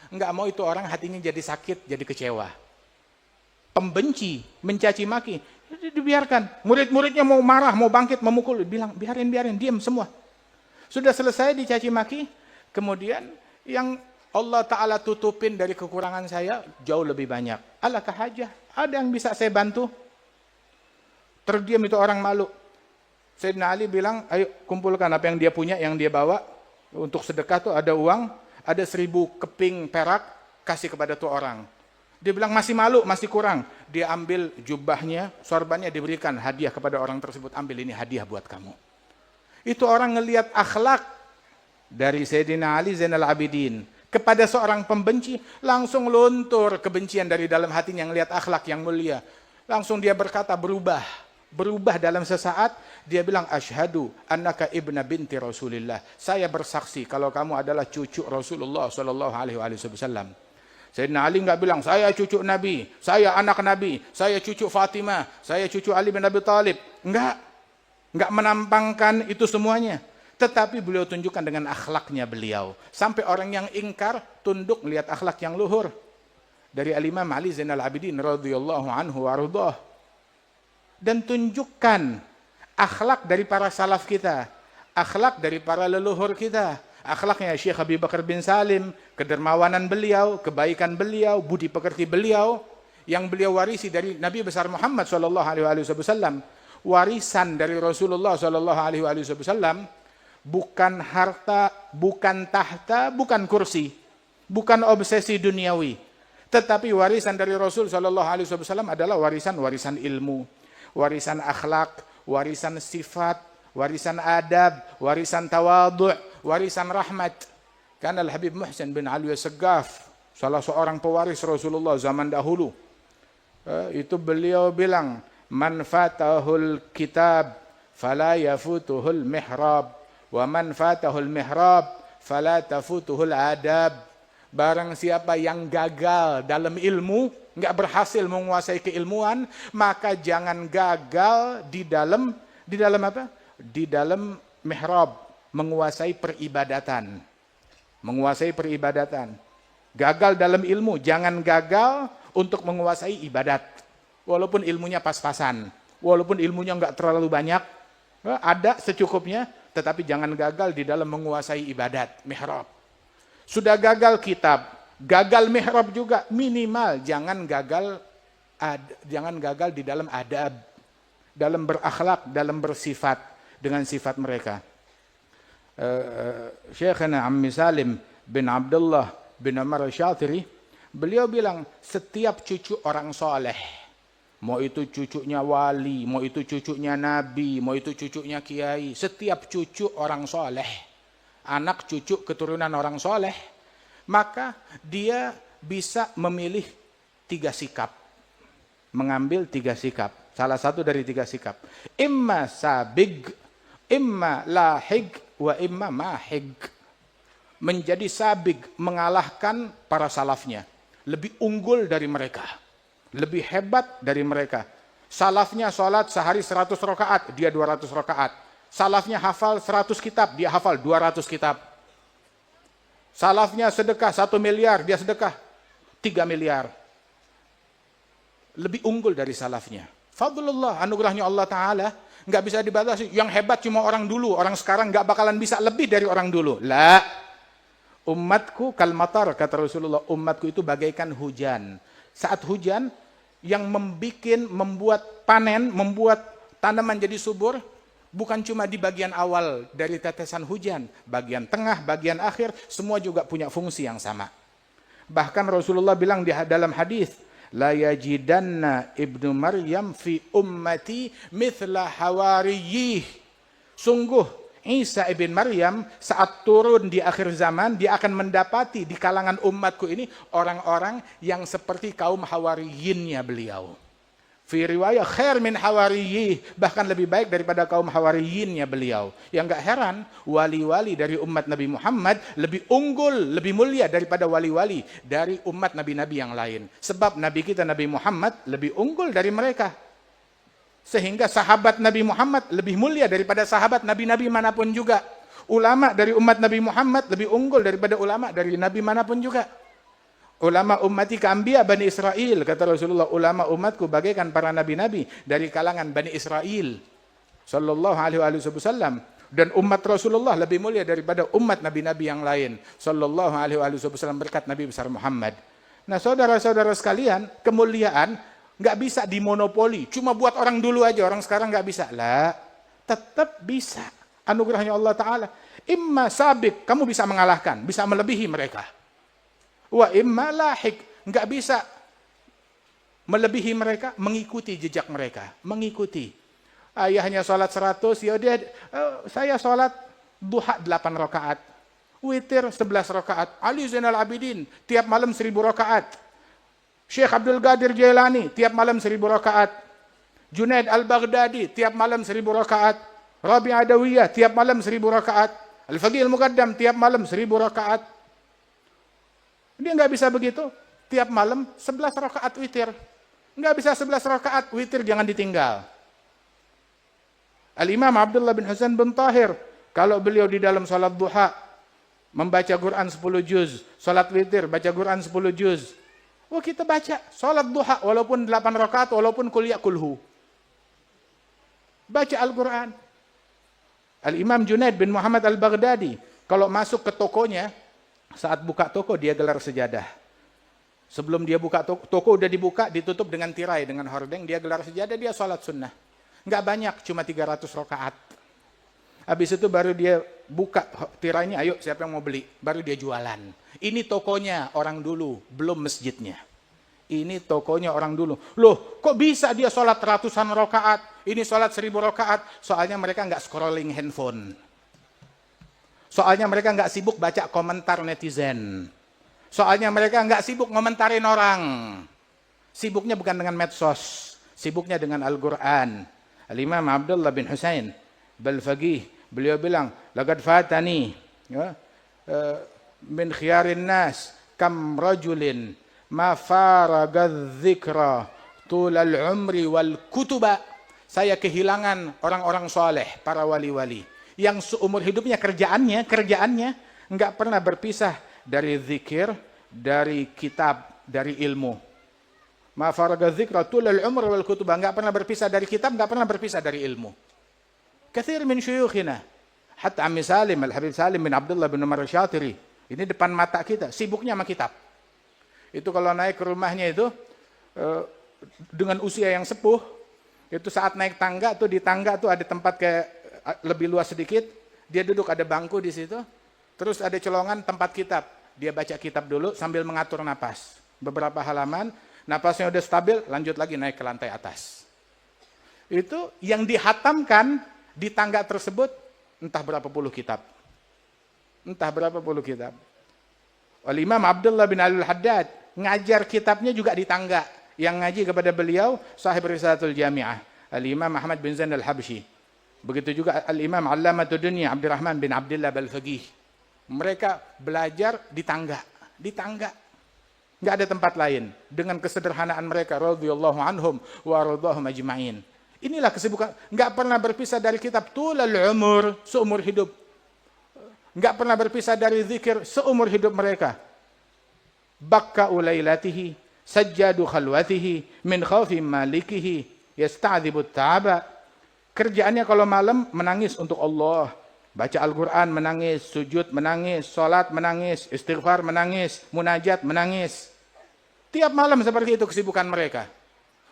Enggak mau itu orang hatinya jadi sakit, jadi kecewa. Pembenci, mencaci maki, dibiarkan. Murid-muridnya mau marah, mau bangkit, memukul, bilang biarin, diam semua. Sudah selesai dicaci maki, kemudian yang Allah Ta'ala tutupin dari kekurangan saya jauh lebih banyak. Alakah hajah? Ada yang bisa saya bantu? Terdiam itu orang malu. Sayyidina Ali bilang, ayo kumpulkan apa yang dia punya, yang dia bawa. Untuk sedekah tuh ada uang, ada 1000 keping perak, kasih kepada tuh orang. Dia bilang masih malu, masih kurang. Dia ambil jubahnya, sorbannya, diberikan hadiah kepada orang tersebut. Ambil, ini hadiah buat kamu. Itu orang ngelihat akhlak dari Sayyidina Ali Zainal Abidin kepada seorang pembenci, langsung luntur kebencian dari dalam hatinya ngelihat akhlak yang mulia. Langsung dia berkata berubah dalam sesaat. Dia bilang, asyhadu annaka ibna binti Rasulillah. Saya bersaksi kalau kamu adalah cucu Rasulullah sallallahu alaihi wasallam. Sayyidina Ali enggak bilang, saya cucu Nabi, saya anak Nabi, saya cucu Fatimah, saya cucu Ali bin Abi Thalib. Enggak menampangkan itu semuanya. Tetapi beliau tunjukkan dengan akhlaknya beliau. Sampai orang yang ingkar tunduk melihat akhlak yang luhur. Dari Al-Imam Ali Zainal Abidin radhiyallahu anhu warudhah. Dan tunjukkan akhlak dari para salaf kita. Akhlak dari para leluhur kita. Akhlaknya Syekh Abi Bakar bin Salim, kedermawanan beliau, kebaikan beliau, budi pekerti beliau, yang beliau warisi dari Nabi besar Muhammad sallallahu alaihi wasallam. Warisan dari Rasulullah sallallahu alaihi wasallam bukan harta, bukan tahta, bukan kursi, bukan obsesi duniawi. Tetapi warisan dari Rasul sallallahu alaihi wasallam adalah warisan ilmu, warisan akhlak, warisan sifat, warisan adab, warisan tawadhu', warisan rahmat. Karena Al-Habib Muhsin bin Alwi As-Saggaf, salah seorang pewaris Rasulullah zaman dahulu, itu beliau bilang, man fatahul kitab fala yafutuhul mihrab, wa man fatahul mihrab fala tafutuhul adab. Barang siapa yang gagal dalam ilmu, nggak berhasil menguasai keilmuan, maka jangan gagal di dalam apa? Di dalam mihrab, menguasai peribadatan. Menguasai peribadatan. Gagal dalam ilmu, jangan gagal untuk menguasai ibadat. Walaupun ilmunya pas-pasan, walaupun ilmunya nggak terlalu banyak, ada secukupnya, tetapi jangan gagal di dalam menguasai ibadat, mihrab. Sudah gagal kitab, gagal mihrab juga, minimal jangan gagal di dalam adab, dalam berakhlak, dalam bersifat dengan sifat mereka. Syekhana Ammi Salim bin Abdullah bin Umar Syatiri, beliau bilang setiap cucu orang soleh, mau itu cucunya wali, mau itu cucunya nabi, mau itu cucunya kiai, setiap cucu orang soleh, anak cucu keturunan orang soleh, maka dia bisa memilih 3 sikap, mengambil 3 sikap, salah satu dari 3 sikap, imma sabig, imma lahig, wa imma mahig. Menjadi sabig, mengalahkan para salafnya, lebih unggul dari mereka, lebih hebat dari mereka. Salafnya sholat sehari 100 rakaat, dia 200 rakaat. Salafnya hafal 100 kitab, dia hafal 200 kitab. Salafnya sedekah 1 miliar, dia sedekah 3 miliar. Lebih unggul dari salafnya. Fadlullah, anugerahnya Allah Ta'ala, nggak bisa dibatasi. Yang hebat cuma orang dulu, orang sekarang nggak bakalan bisa lebih dari orang dulu. La, umatku kalmatar, kata Rasulullah, umatku itu bagaikan hujan. Saat hujan yang membuat panen, membuat tanaman jadi subur, bukan cuma di bagian awal dari tetesan hujan, bagian tengah, bagian akhir, semua juga punya fungsi yang sama. Bahkan Rasulullah bilang di dalam hadis, la yajidanna ibnu Maryam fi ummati mithla hawariyih. Sungguh Isa ibn Maryam saat turun di akhir zaman, dia akan mendapati di kalangan umatku ini orang-orang yang seperti kaum hawariyinnya beliau. Fi riwayah khair min hawariyih, bahkan lebih baik daripada kaum hawariyinnya beliau. Yang enggak heran, wali-wali dari umat Nabi Muhammad lebih unggul, lebih mulia daripada wali-wali dari umat nabi-nabi yang lain. Sebab nabi kita Nabi Muhammad lebih unggul dari mereka. Sehingga sahabat Nabi Muhammad lebih mulia daripada sahabat nabi-nabi manapun juga. Ulama dari umat Nabi Muhammad lebih unggul daripada ulama dari nabi manapun juga. Ulama ummati ka'ambiya Bani Israel, kata Rasulullah, ulama umatku bagaikan para nabi-nabi dari kalangan Bani Israel. Sallallahu alaihi wasallam. Dan umat Rasulullah lebih mulia daripada umat nabi-nabi yang lain. Sallallahu alaihi wasallam, berkat Nabi besar Muhammad. Nah, saudara-saudara sekalian, kemuliaan nggak bisa dimonopoli. Cuma buat orang dulu aja, orang sekarang nggak bisa. Lah, tetap bisa. Anugerahnya Allah Ta'ala. Imma sabik, kamu bisa mengalahkan, bisa melebihi mereka. Wa imma lahik, nggak bisa melebihi mereka, mengikuti jejak mereka, mengikuti. Ayahnya sholat 100, ya dia, saya sholat duha 8 rakaat, witir 11 rakaat, Ali Zainal Abidin tiap malam 1000 rakaat, Syekh Abdul Qadir Jailani tiap malam 1000 rakaat, Junaid Al-Baghdadi tiap malam 1000 rakaat, Rabi Adawiyah tiap malam 1000 rakaat, Al-Faqih Al-Muqaddam tiap malam 1000 rakaat. Dia nggak bisa begitu. Tiap malam 11 rakaat witir. Nggak bisa 11 rakaat witir, jangan ditinggal. Al-Imam Abdullah bin Husain bin Tahir, kalau beliau di dalam salat duha membaca Quran 10 juz, salat witir baca Quran 10 juz. Oh, kita baca salat duha walaupun 8 rakaat, walaupun kuliah kulhu. Baca Al-Quran. Al-Imam Junaid bin Muhammad Al-Baghdadi, kalau masuk ke tokonya, saat buka toko dia gelar sejadah. Sebelum dia buka toko udah dibuka, ditutup dengan tirai, dengan hordeng, dia gelar sejadah, dia sholat sunnah. Nggak banyak, cuma 300 rakaat. Habis itu baru dia buka tirainya, ayo siapa yang mau beli, baru dia jualan. Ini tokonya orang dulu, belum masjidnya. Ini tokonya orang dulu. Loh, kok bisa dia sholat ratusan rakaat, ini sholat 1000 rakaat? Soalnya mereka nggak scrolling handphone. Soalnya mereka nggak sibuk baca komentar netizen. Soalnya mereka nggak sibuk ngomentarin orang. Sibuknya bukan dengan medsos, sibuknya dengan Al-Quran. Al-Imam Abdullah bin Husain Bal-Faqih, beliau bilang, laqad fatani min khiyarin nas kam rajulin ma faragadz dzikra tulal umri wal kutuba. Saya kehilangan orang-orang soleh, para wali-wali, yang seumur hidupnya kerjaannya nggak pernah berpisah dari zikir, dari kitab, dari ilmu. Ma faraga dzikra tulal umr wal kutubah, nggak pernah berpisah dari kitab, nggak pernah berpisah dari ilmu. Katsir min syuyukhina, hatta Ammi Salim, Al-Habib Salim bin Abdullah bin Umar Syatiri, ini depan mata kita, sibuknya sama kitab. Itu kalau naik ke rumahnya itu dengan usia yang sepuh, itu saat naik tangga tuh, di tangga tuh ada tempat kayak lebih luas sedikit, dia duduk, ada bangku di situ, terus ada colongan tempat kitab, dia baca kitab dulu sambil mengatur napas, beberapa halaman, napasnya udah stabil, lanjut lagi naik ke lantai atas. Itu yang dihatamkan di tangga tersebut entah berapa puluh kitab, Al-Imam Abdullah bin Al-Haddad ngajar kitabnya juga di tangga, yang ngaji kepada beliau sahib Risalatul Jami'ah, Al-Imam Ahmad bin Zain Al-Habsyi. Begitu juga Al-Imam Allamatud Dunya Abdurrahman bin Abdullah Bal-Faqih. Mereka belajar di tangga. Nggak ada tempat lain. Dengan kesederhanaan mereka, radhiyallahu anhum wa radhahum ajma'in. Inilah kesibukan. Nggak pernah berpisah dari kitab tulal umur, seumur hidup. Nggak pernah berpisah dari zikir, seumur hidup mereka. Bakka ulailatihi, sajjadu khalwatihi, min khawfi malikihi, yasta'dzibut ta'aba. Kerjaannya kalau malam menangis untuk Allah, baca Al-Quran menangis, sujud menangis, sholat menangis, istighfar menangis, munajat menangis. Tiap malam seperti itu kesibukan mereka.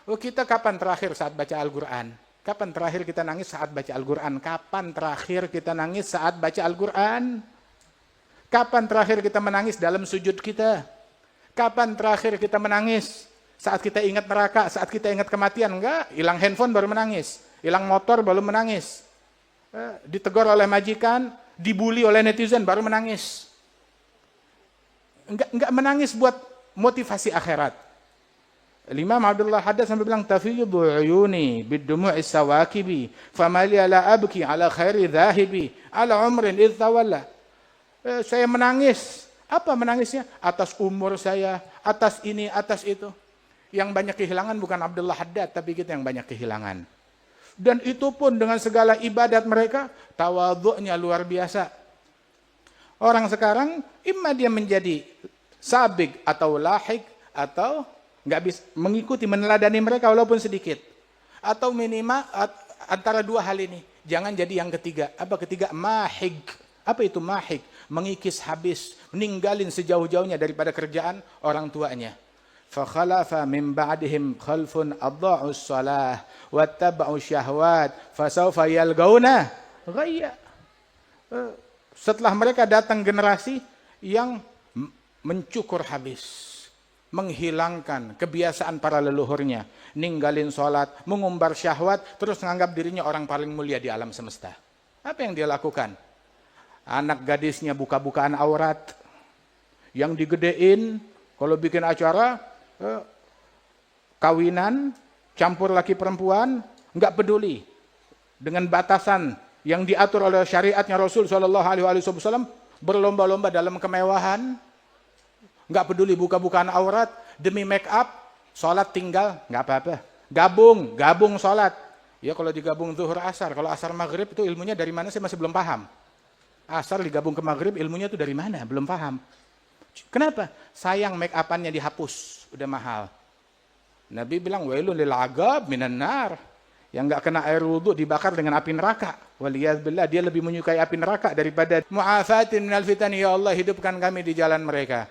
Oh, kita kapan terakhir saat baca Al-Quran? Kapan terakhir kita nangis saat baca Al-Quran? Kapan terakhir kita nangis saat baca Al-Quran? Kapan terakhir kita menangis dalam sujud kita? Kapan terakhir kita menangis saat kita ingat neraka, saat kita ingat kematian? Enggak, hilang handphone baru menangis. Hilang motor baru menangis. Ditegur oleh majikan, dibully oleh netizen baru menangis. Enggak menangis buat motivasi akhirat. Imam Abdullah Haddad sampai bilang tafidhu uyuni bidumu'i sawakibi famali la abki ala khairi dhahibi ala umrin idh tawalla. Saya menangis. Apa menangisnya? Atas umur saya, atas ini, atas itu. Yang banyak kehilangan bukan Abdullah Haddad, tapi kita yang banyak kehilangan. Dan itu pun dengan segala ibadat mereka, tawadhu'nya luar biasa. Orang sekarang, imma dia menjadi sabik atau lahik, atau nggak bisa mengikuti, meneladani mereka walaupun sedikit. Atau minimal antara dua hal ini. Jangan jadi yang ketiga. Apa ketiga? Mahig. Apa itu mahig? Mengikis habis, meninggalin sejauh-jauhnya daripada kerjaan orang tuanya. Fakhalafa min ba'dihim khalfun adha'us shalah wattaba'u syahwat fasawfa yalgauna ghayya. Setelah mereka datang generasi yang mencukur habis, menghilangkan kebiasaan para leluhurnya, ninggalin sholat, mengumbar syahwat, terus menganggap dirinya orang paling mulia di alam semesta. Apa yang dia lakukan? Anak gadisnya buka-bukaan aurat, yang digedein, kalau bikin acara, kawinan, campur laki perempuan, nggak peduli. Dengan batasan yang diatur oleh syariatnya Rasul SAW, berlomba-lomba dalam kemewahan, nggak peduli buka-bukaan aurat, demi make up, sholat tinggal, nggak apa-apa. Gabung sholat. Ya kalau digabung zuhur asar, kalau asar maghrib itu ilmunya dari mana saya masih belum paham. Asar digabung ke maghrib ilmunya itu dari mana? Belum paham. Kenapa? Sayang make upannya dihapus, udah mahal. Nabi bilang wailun lil agab minan nar. Yang enggak kena air wudu dibakar dengan api neraka. Waliyadzubillah, dia lebih menyukai api neraka daripada mu'afatin minal fitan. Ya Allah, hidupkan kami di jalan mereka.